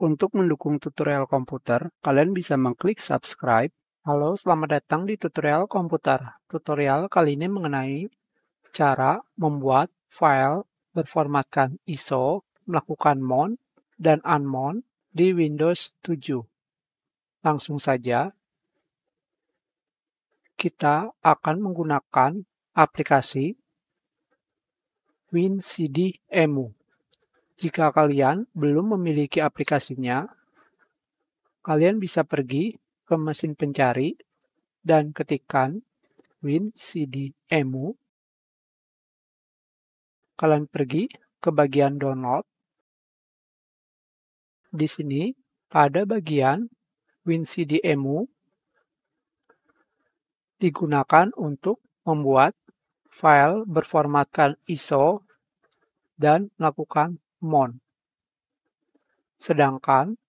Untuk mendukung tutorial komputer, kalian bisa mengklik subscribe. Halo, selamat datang di tutorial komputer. Tutorial kali ini mengenai cara membuat file berformatkan ISO, melakukan mount dan unmount di Windows 7. Langsung saja, kita akan menggunakan aplikasi WinCDEMU. Jika kalian belum memiliki aplikasinya, kalian bisa pergi ke mesin pencari dan ketikkan WinCDEMU. Kalian pergi ke bagian download. Di sini ada bagian WinCDEMU digunakan untuk membuat file berformatkan ISO dan melakukan mount. Sedangkan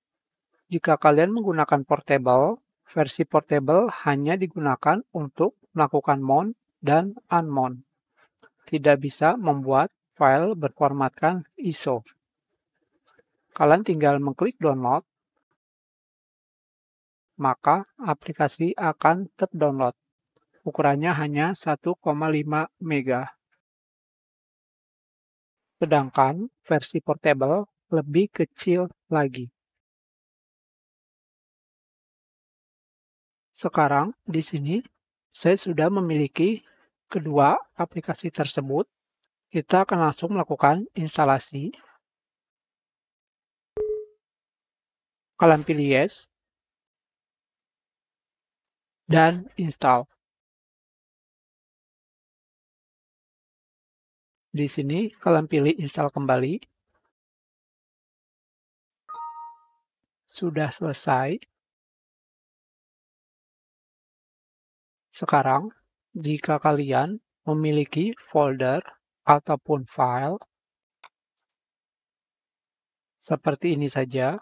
jika kalian menggunakan portable, versi portable hanya digunakan untuk melakukan mount dan unmount. Tidak bisa membuat file berformatkan ISO. Kalian tinggal mengklik download, maka aplikasi akan terdownload. Ukurannya hanya 1,5 MB. Sedangkan versi portable lebih kecil lagi. Sekarang di sini saya sudah memiliki kedua aplikasi tersebut. Kita akan langsung melakukan instalasi. Kalian pilih yes dan install. Di sini kalian pilih install kembali. Sudah selesai. Sekarang, jika kalian memiliki folder ataupun file seperti ini saja,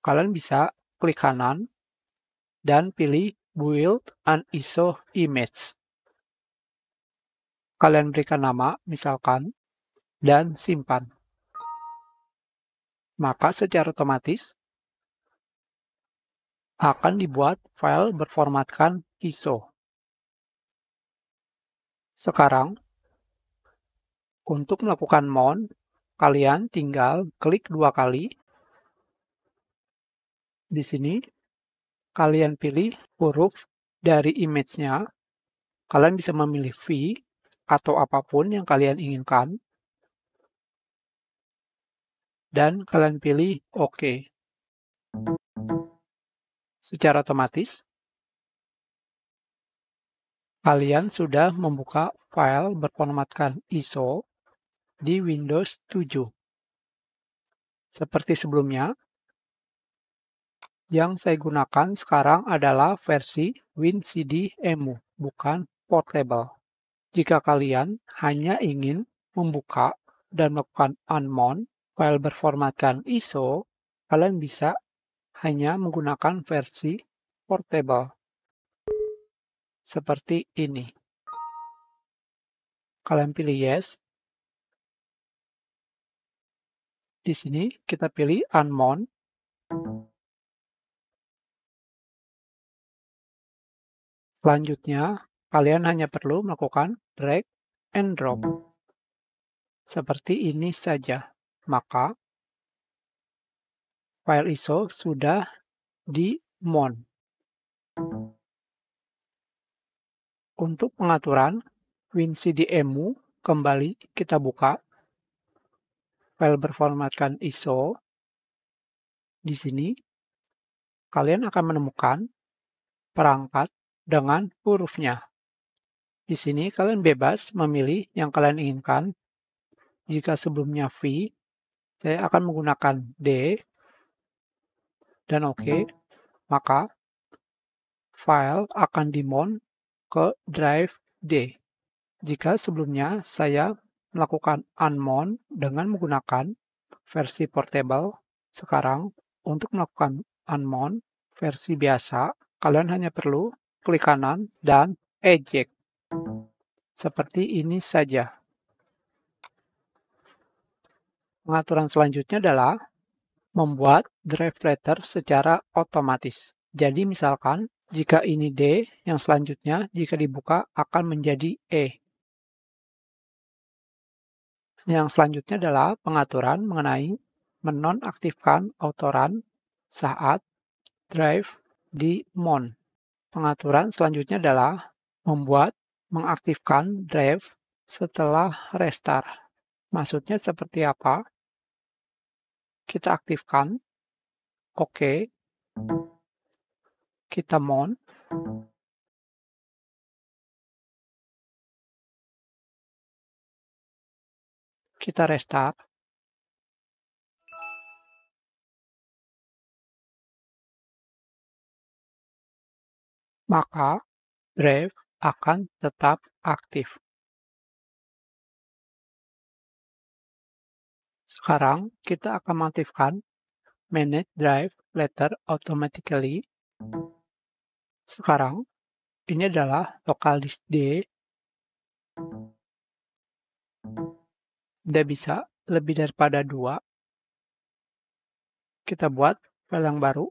kalian bisa klik kanan dan pilih Build an ISO image. Kalian berikan nama, misalkan, dan simpan. Maka secara otomatis akan dibuat file berformatkan ISO. Sekarang, untuk melakukan mount, kalian tinggal klik 2 kali. Di sini, kalian pilih huruf dari image-nya. Kalian bisa memilih V atau apapun yang kalian inginkan. Dan kalian pilih OK. Secara otomatis, kalian sudah membuka file berformatkan ISO di Windows 7. Seperti sebelumnya, yang saya gunakan sekarang adalah versi WinCDEMU, bukan portable. Jika kalian hanya ingin membuka dan melakukan unmount file berformatkan ISO, kalian bisa hanya menggunakan versi portable. Seperti ini. Kalian pilih yes. Di sini kita pilih unmount. Selanjutnya, kalian hanya perlu melakukan drag and drop. Seperti ini saja. Maka, file ISO sudah di-mount. Untuk pengaturan WinCDEMU, kembali kita buka file berformatkan ISO. Di sini, kalian akan menemukan perangkat dengan hurufnya. Di sini kalian bebas memilih yang kalian inginkan. Jika sebelumnya V, saya akan menggunakan D dan OK, maka file akan di-mount ke drive D. Jika sebelumnya saya melakukan unmount dengan menggunakan versi portable, sekarang untuk melakukan unmount versi biasa, kalian hanya perlu klik kanan dan eject. Seperti ini saja. Pengaturan selanjutnya adalah membuat drive letter secara otomatis. Jadi misalkan, jika ini D, yang selanjutnya jika dibuka akan menjadi E. Yang selanjutnya adalah pengaturan mengenai menonaktifkan autoran saat drive di MON. Pengaturan selanjutnya adalah membuat mengaktifkan drive setelah restart. Maksudnya seperti apa? Kita aktifkan, oke, kita MON, kita restart, maka drive akan tetap aktif. Sekarang kita akan mengaktifkan Manage Drive Letter Automatically. Sekarang, ini adalah local disk D. Tidak bisa lebih daripada 2. Kita buat file yang baru.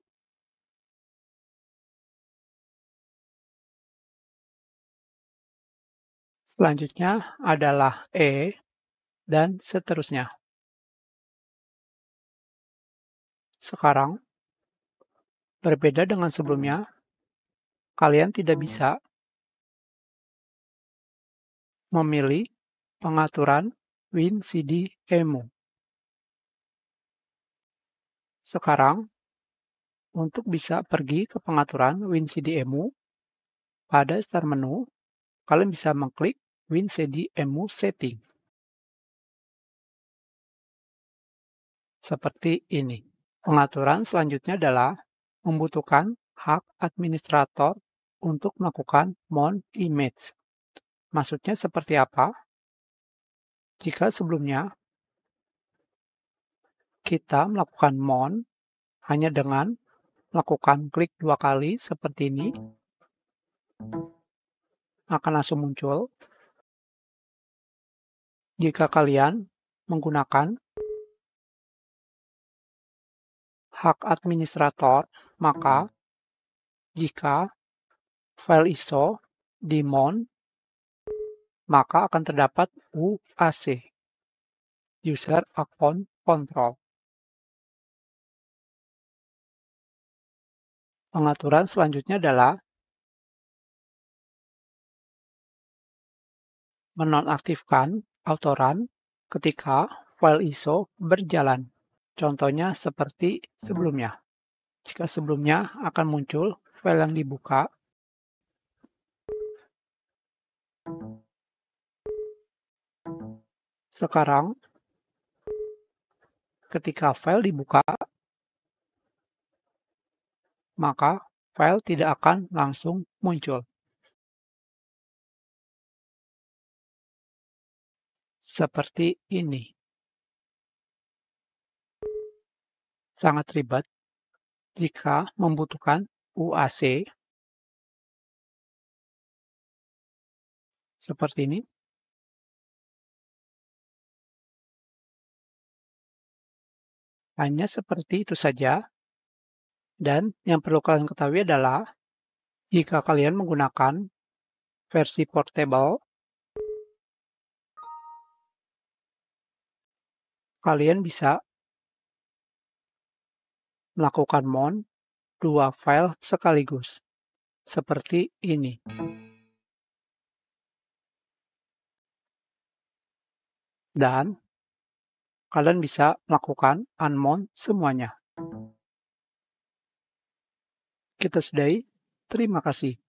Selanjutnya adalah E, dan seterusnya. Sekarang, berbeda dengan sebelumnya, kalian tidak bisa memilih pengaturan WinCDEMU. Sekarang, untuk bisa pergi ke pengaturan WinCDEMU, pada start menu, kalian bisa mengklik WinCDEMU Setting. Seperti ini. Pengaturan selanjutnya adalah membutuhkan hak administrator untuk melakukan mount image. Maksudnya seperti apa? Jika sebelumnya kita melakukan mount hanya dengan melakukan klik 2 kali seperti ini, akan langsung muncul. Jika kalian menggunakan hak administrator, maka jika file ISO di mount, maka akan terdapat UAC, User Account Control. Pengaturan selanjutnya adalah menonaktifkan autoran ketika file ISO berjalan. Contohnya seperti sebelumnya. Jika sebelumnya akan muncul file yang dibuka, sekarang ketika file dibuka, maka file tidak akan langsung muncul. Seperti ini. Sangat ribet jika membutuhkan UAC. Seperti ini. Hanya seperti itu saja. Dan yang perlu kalian ketahui adalah jika kalian menggunakan versi portable, kalian bisa melakukan mount 2 file sekaligus. Seperti ini. Dan kalian bisa melakukan unmount semuanya. Kita sudahi. Terima kasih.